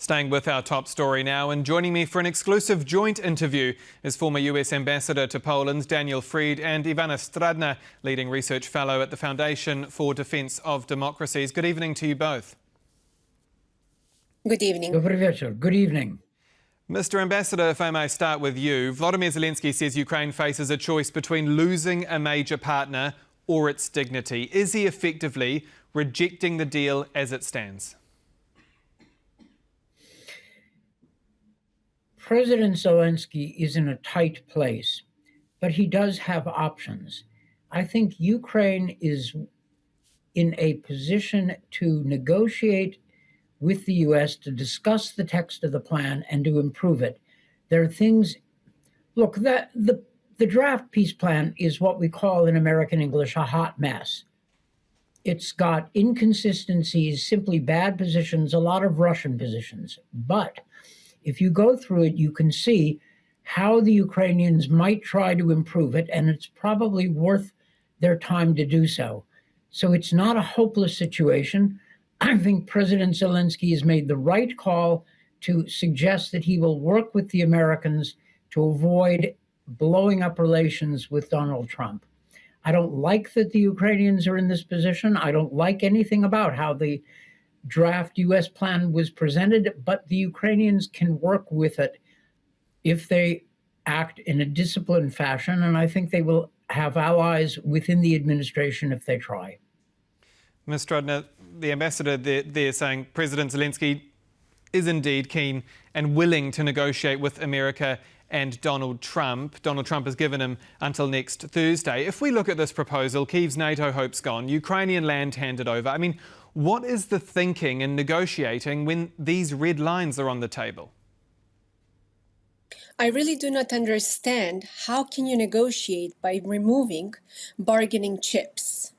Staying with our top story now, and joining me for an exclusive joint interview is former US Ambassador to Poland, Daniel Fried, and Ivana Stradner, leading research fellow at the Foundation for Defense of Democracies. Good evening to you both. Good evening. Dobry wieczór. Good evening. Mr. Ambassador, if I may start with you. Volodymyr Zelenskyy says Ukraine faces a choice between losing a major partner or its dignity. Is he effectively rejecting the deal as it stands? President Zelenskyy is in a tight place, but he does have options. I think Ukraine is in a position to negotiate with the U.S. to discuss the text of the plan and to improve it. There are things, look, the draft peace plan is what we call in American English a hot mess. It's got inconsistencies, simply bad positions, a lot of Russian positions. But if you go through it, you can see how the Ukrainians might try to improve it, and it's probably worth their time to do so. So it's not a hopeless situation. I think President Zelenskyy has made the right call to suggest that he will work with the Americans to avoid blowing up relations with Donald Trump. I don't like that the Ukrainians are in this position. I don't like anything about how the draft U.S. plan was presented, but the Ukrainians can work with it if they act in a disciplined fashion, and I think they will have allies within the administration if they try. Ms. Stradner, the ambassador there saying President Zelenskyy is indeed keen and willing to negotiate with America and Donald Trump. Donald Trump has given him until next Thursday. If we look at this proposal, Kyiv's NATO hope's gone, Ukrainian land handed over. I mean, what is the thinking in negotiating when these red lines are on the table? I really do not understand how can you negotiate by removing bargaining chips.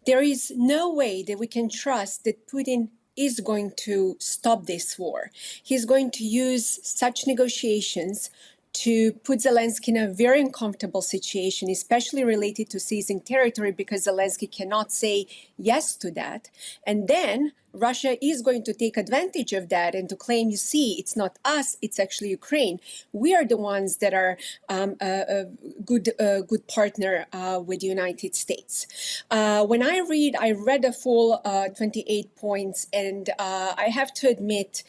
There is no way that we can trust that Putin is going to stop this war. He's going to use such negotiations to put Zelenskyy in a very uncomfortable situation, especially related to seizing territory, because Zelenskyy cannot say yes to that. And then Russia is going to take advantage of that and to claim, you see, it's not us, it's actually Ukraine. We are the ones that are a good partner with the United States. When I read the full 28 points, and I have to admit,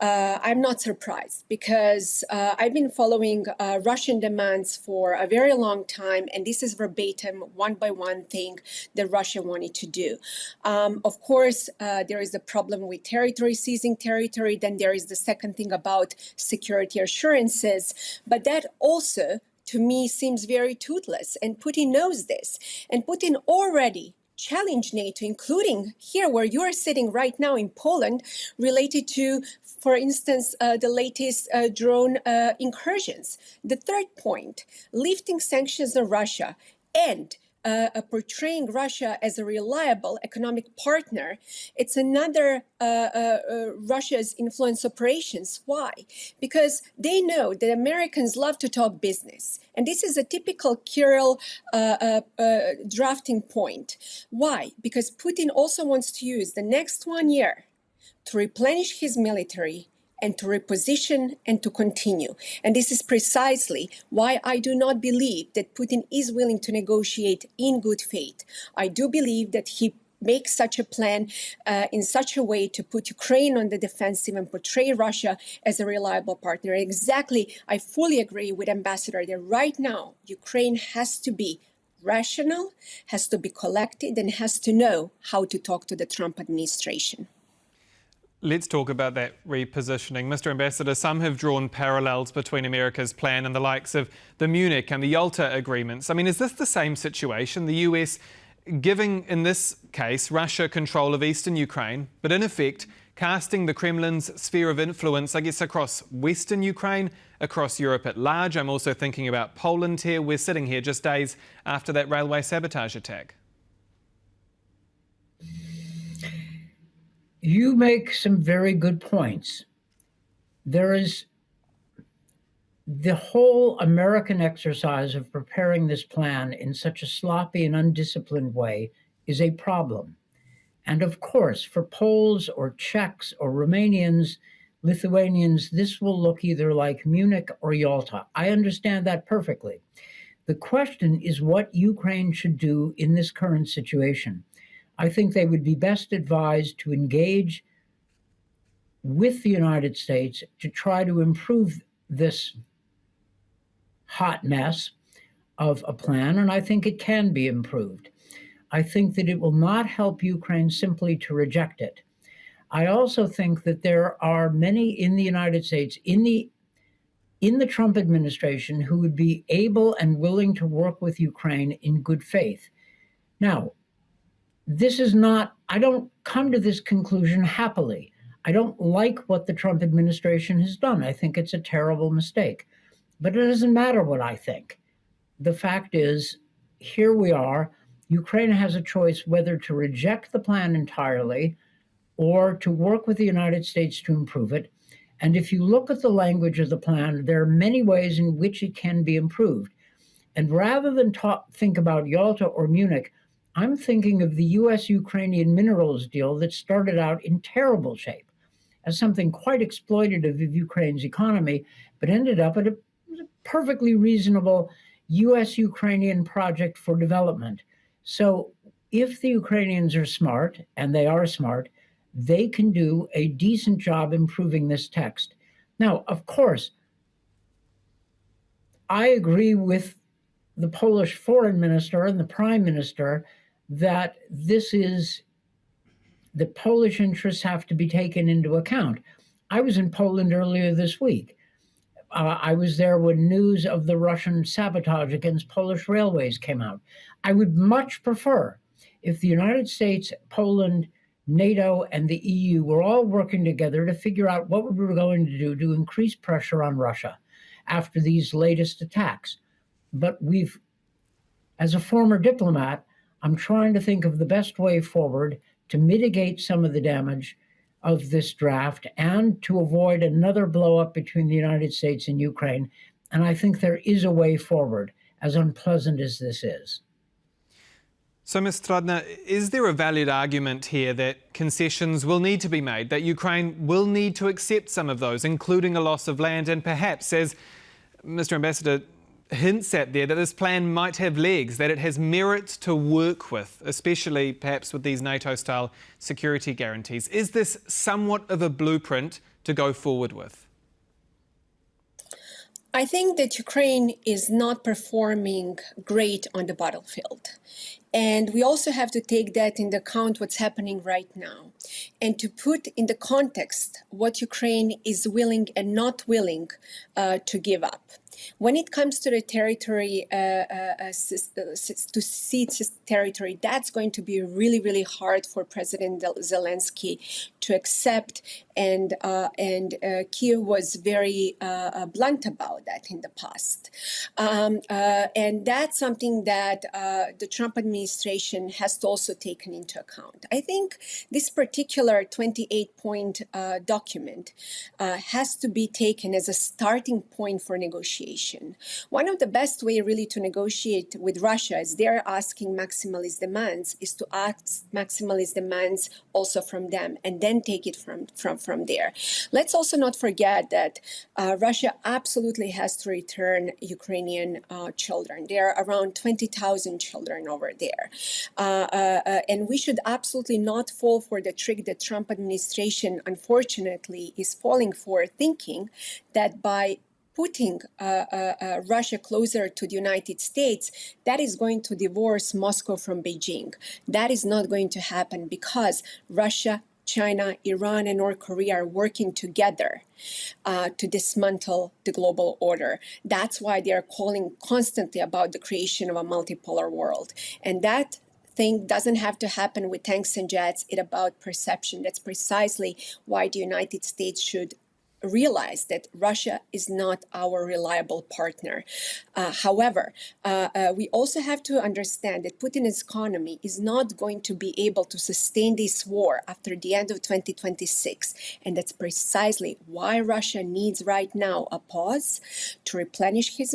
I'm not surprised, because I've been following Russian demands for a very long time, and this is verbatim, one by one thing that Russia wanted to do. Of course, there is a problem with seizing territory. Then there is the second thing about security assurances. But that also, to me, seems very toothless. And Putin knows this. And Putin already challenged NATO, including here where you are sitting right now in Poland, related to, for instance, the latest drone incursions. The third point, lifting sanctions on Russia and portraying Russia as a reliable economic partner, it's another Russia's influence operations. Why? Because they know that Americans love to talk business. And this is a typical Kirill drafting point. Why? Because Putin also wants to use the next 1 year to replenish his military and to reposition and to continue. And this is precisely why I do not believe that Putin is willing to negotiate in good faith. I do believe that he makes such a plan in such a way to put Ukraine on the defensive and portray Russia as a reliable partner. Exactly, I fully agree with Ambassador that right now, Ukraine has to be rational, has to be collected, and has to know how to talk to the Trump administration. Let's talk about that repositioning. Mr. Ambassador, some have drawn parallels between America's plan and the likes of the Munich and the Yalta agreements. I mean, is this the same situation? The US giving, in this case, Russia control of eastern Ukraine, but in effect, casting the Kremlin's sphere of influence, I guess, across western Ukraine, across Europe at large. I'm also thinking about Poland here. We're sitting here just days after that railway sabotage attack. You make some very good points. There is the whole American exercise of preparing this plan in such a sloppy and undisciplined way is a problem. And of course, for Poles or Czechs or Romanians, Lithuanians, this will look either like Munich or Yalta. I understand that perfectly. The question is what Ukraine should do in this current situation. I think they would be best advised to engage with the United States to try to improve this hot mess of a plan, and I think it can be improved. I think that it will not help Ukraine simply to reject it. I also think that there are many in the United States, in the Trump administration, who would be able and willing to work with Ukraine in good faith. Now, this is not, I don't come to this conclusion happily. I don't like what the Trump administration has done. I think it's a terrible mistake. But it doesn't matter what I think. The fact is, here we are. Ukraine has a choice whether to reject the plan entirely or to work with the United States to improve it. And if you look at the language of the plan, there are many ways in which it can be improved. And rather than think about Yalta or Munich, I'm thinking of the US-Ukrainian minerals deal that started out in terrible shape as something quite exploitative of Ukraine's economy, but ended up at a perfectly reasonable US-Ukrainian project for development. So if the Ukrainians are smart, and they are smart, they can do a decent job improving this text. Now, of course, I agree with the Polish foreign minister and the prime minister that the Polish interests have to be taken into account. I was in Poland earlier this week. I was there when news of the Russian sabotage against Polish railways came out. I would much prefer if the United States, Poland, NATO, and the EU were all working together to figure out what we were going to do to increase pressure on Russia after these latest attacks. But as a former diplomat, I'm trying to think of the best way forward to mitigate some of the damage of this draft and to avoid another blow-up between the United States and Ukraine. And I think there is a way forward, as unpleasant as this is. So, Ms. Stradner, is there a valid argument here that concessions will need to be made, that Ukraine will need to accept some of those, including a loss of land, and perhaps, as Mr. Ambassador hints at there, that this plan might have legs, that it has merit to work with, especially perhaps with these NATO-style security guarantees? Is this somewhat of a blueprint to go forward with? I think that Ukraine is not performing great on the battlefield. And we also have to take that into account what's happening right now and to put in the context what Ukraine is willing and not willing to give up. When it comes to the territory, to cede territory, that's going to be really, really hard for President Zelenskyy to accept. And Kyiv was very blunt about that in the past. And that's something that the Trump administration has to also taken into account. I think this particular 28-point document has to be taken as a starting point for negotiation. One of the best way really to negotiate with Russia, as they're asking maximalist demands, is to ask maximalist demands also from them and then take it from there. Let's also not forget that Russia absolutely has to return Ukrainian children. There are around 20,000 children over there. And we should absolutely not fall for the trick that Trump administration, unfortunately, is falling for, thinking that by putting Russia closer to the United States, that is going to divorce Moscow from Beijing. That is not going to happen because Russia, China, Iran, and North Korea are working together to dismantle the global order. That's why they are calling constantly about the creation of a multipolar world. And that thing doesn't have to happen with tanks and jets. It's about perception. That's precisely why the United States should realize that Russia is not our reliable partner. However, we also have to understand that Putin's economy is not going to be able to sustain this war after the end of 2026. And that's precisely why Russia needs right now a pause to replenish his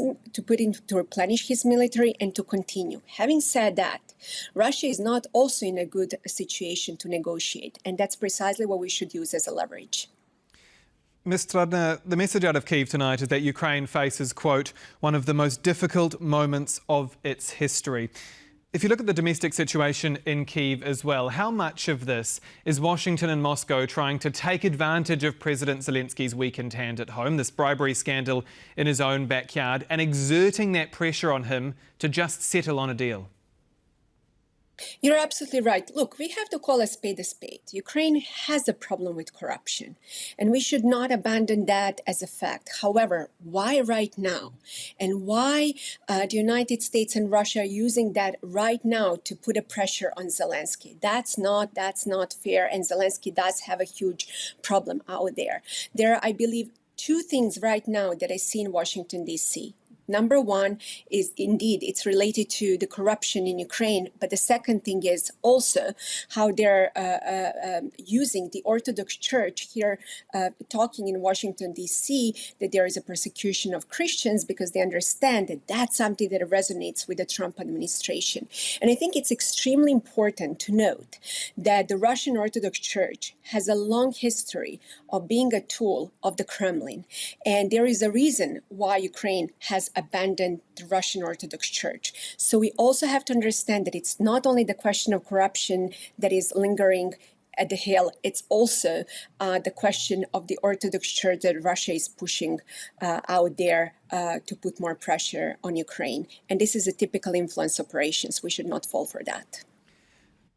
military and to continue. Having said that, Russia is not also in a good situation to negotiate. And that's precisely what we should use as a leverage. Ms. Stradner, the message out of Kyiv tonight is that Ukraine faces, quote, one of the most difficult moments of its history. If you look at the domestic situation in Kyiv as well, how much of this is Washington and Moscow trying to take advantage of President Zelensky's weakened hand at home, this bribery scandal in his own backyard, and exerting that pressure on him to just settle on a deal? You're absolutely right. Look, we have to call a spade a spade. Ukraine has a problem with corruption, and we should not abandon that as a fact. However, why right now? And why the United States and Russia are using that right now to put a pressure on Zelensky? That's not fair, and Zelensky does have a huge problem out there. There are, I believe, two things right now that I see in Washington, D.C. Number one is indeed it's related to the corruption in Ukraine, but the second thing is also how they're using the Orthodox Church here, talking in Washington, D.C., that there is a persecution of Christians because they understand that that's something that resonates with the Trump administration. And I think it's extremely important to note that the Russian Orthodox Church has a long history of being a tool of the Kremlin. And there is a reason why Ukraine has abandoned the Russian Orthodox Church. So we also have to understand that it's not only the question of corruption that is lingering at the Hill, it's also the question of the Orthodox Church that Russia is pushing out there to put more pressure on Ukraine. And this is a typical influence operations. We should not fall for that.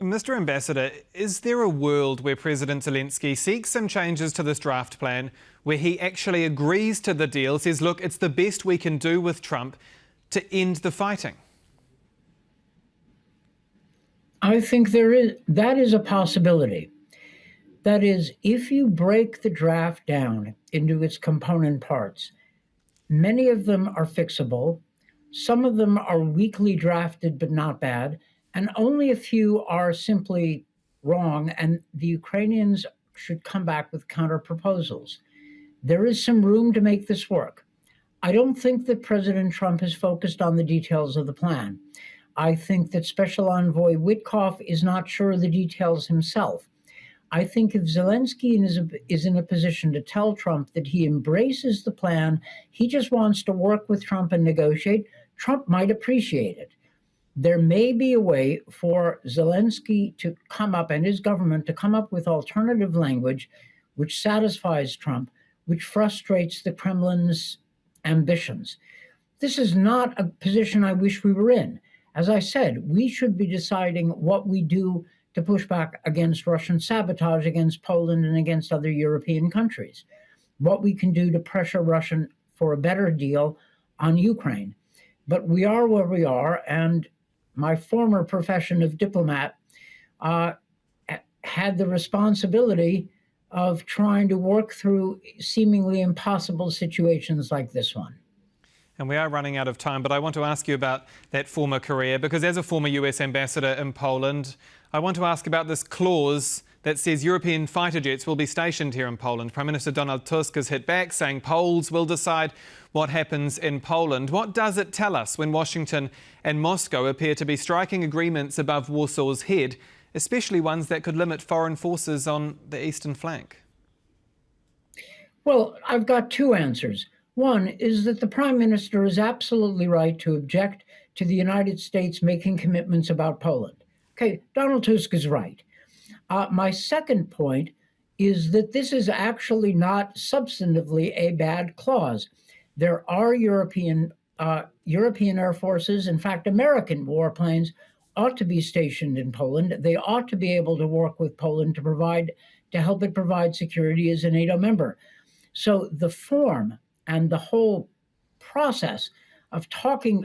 Mr. Ambassador, is there a world where President Zelensky seeks some changes to this draft plan, where he actually agrees to the deal, says, look, it's the best we can do with Trump to end the fighting? I think that is a possibility. That is, if you break the draft down into its component parts, many of them are fixable, some of them are weakly drafted but not bad, and only a few are simply wrong, and the Ukrainians should come back with counter proposals. There is some room to make this work. I don't think that President Trump is focused on the details of the plan. I think that Special Envoy Witkoff is not sure of the details himself. I think if Zelensky is in a position to tell Trump that he embraces the plan, he just wants to work with Trump and negotiate, Trump might appreciate it. There may be a way for Zelensky to come up and his government to come up with alternative language which satisfies Trump, which frustrates the Kremlin's ambitions. This is not a position I wish we were in. As I said, we should be deciding what we do to push back against Russian sabotage against Poland and against other European countries, what we can do to pressure Russia for a better deal on Ukraine. But we are where we are, and my former profession of diplomat had the responsibility of trying to work through seemingly impossible situations like this one. And we are running out of time, but I want to ask you about that former career, because as a former US ambassador in Poland, I want to ask about this clause that says European fighter jets will be stationed here in Poland. Prime Minister Donald Tusk has hit back, saying Poles will decide what happens in Poland. What does it tell us when Washington and Moscow appear to be striking agreements above Warsaw's head, especially ones that could limit foreign forces on the eastern flank? Well, I've got two answers. One is that the Prime Minister is absolutely right to object to the United States making commitments about Poland. Okay, Donald Tusk is right. My second point is that this is actually not substantively a bad clause. There are European Air Forces, in fact, American warplanes ought to be stationed in Poland. They ought to be able to work with Poland to help it provide security as a NATO member. So the form and the whole process of talking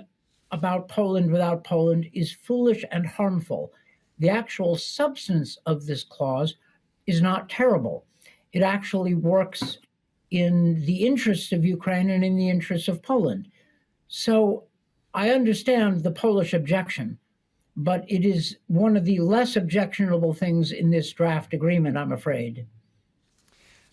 about Poland without Poland is foolish and harmful. The actual substance of this clause is not terrible. It actually works in the interests of Ukraine and in the interests of Poland. So I understand the Polish objection, but it is one of the less objectionable things in this draft agreement, I'm afraid.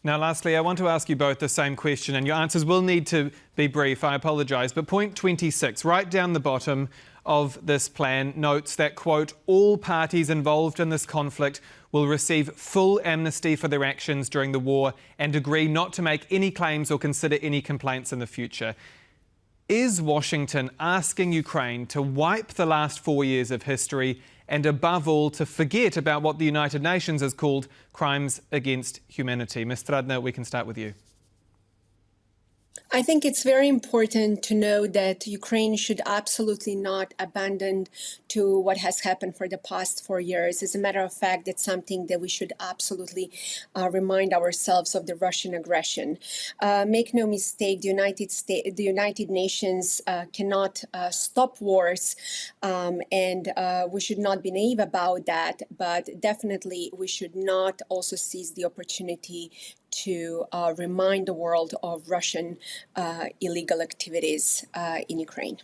Now, lastly, I want to ask you both the same question, and your answers will need to be brief. I apologise. But point 26, right down the bottom of this plan, notes that, quote, all parties involved in this conflict will receive full amnesty for their actions during the war and agree not to make any claims or consider any complaints in the future. Is Washington asking Ukraine to wipe the last 4 years of history and, above all, to forget about what the United Nations has called crimes against humanity? Ms. Stradner, we can start with you. I think it's very important to know that Ukraine should absolutely not abandon to what has happened for the past 4 years. As a matter of fact, it's something that we should absolutely remind ourselves of the Russian aggression. Make no mistake, the United Nations cannot stop wars, and we should not be naive about that. But definitely, we should not also seize the opportunity to remind the world of Russian illegal activities in Ukraine.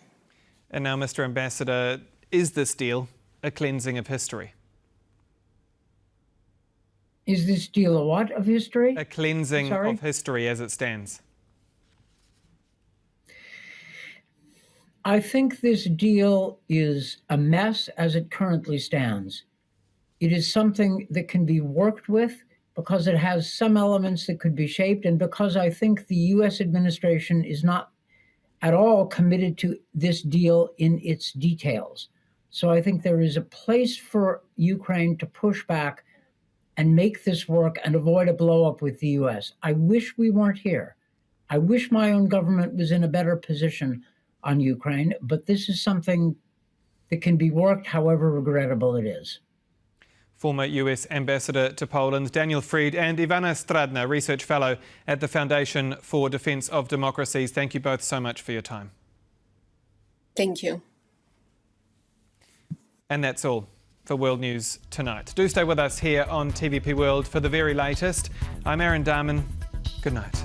And now, Mr. Ambassador, is this deal a cleansing of history? Is this deal a what of history? A cleansing of history as it stands. I think this deal is a mess as it currently stands. It is something that can be worked with because it has some elements that could be shaped, and because I think the U.S. administration is not at all committed to this deal in its details. So I think there is a place for Ukraine to push back and make this work and avoid a blow-up with the U.S. I wish we weren't here. I wish my own government was in a better position on Ukraine, but this is something that can be worked, however regrettable it is. Former US Ambassador to Poland, Daniel Fried, and Ivana Stradner, Research Fellow at the Foundation for Defense of Democracies. Thank you both so much for your time. Thank you. And that's all for World News tonight. Do stay with us here on TVP World for the very latest. I'm Aaron Darman. Good night.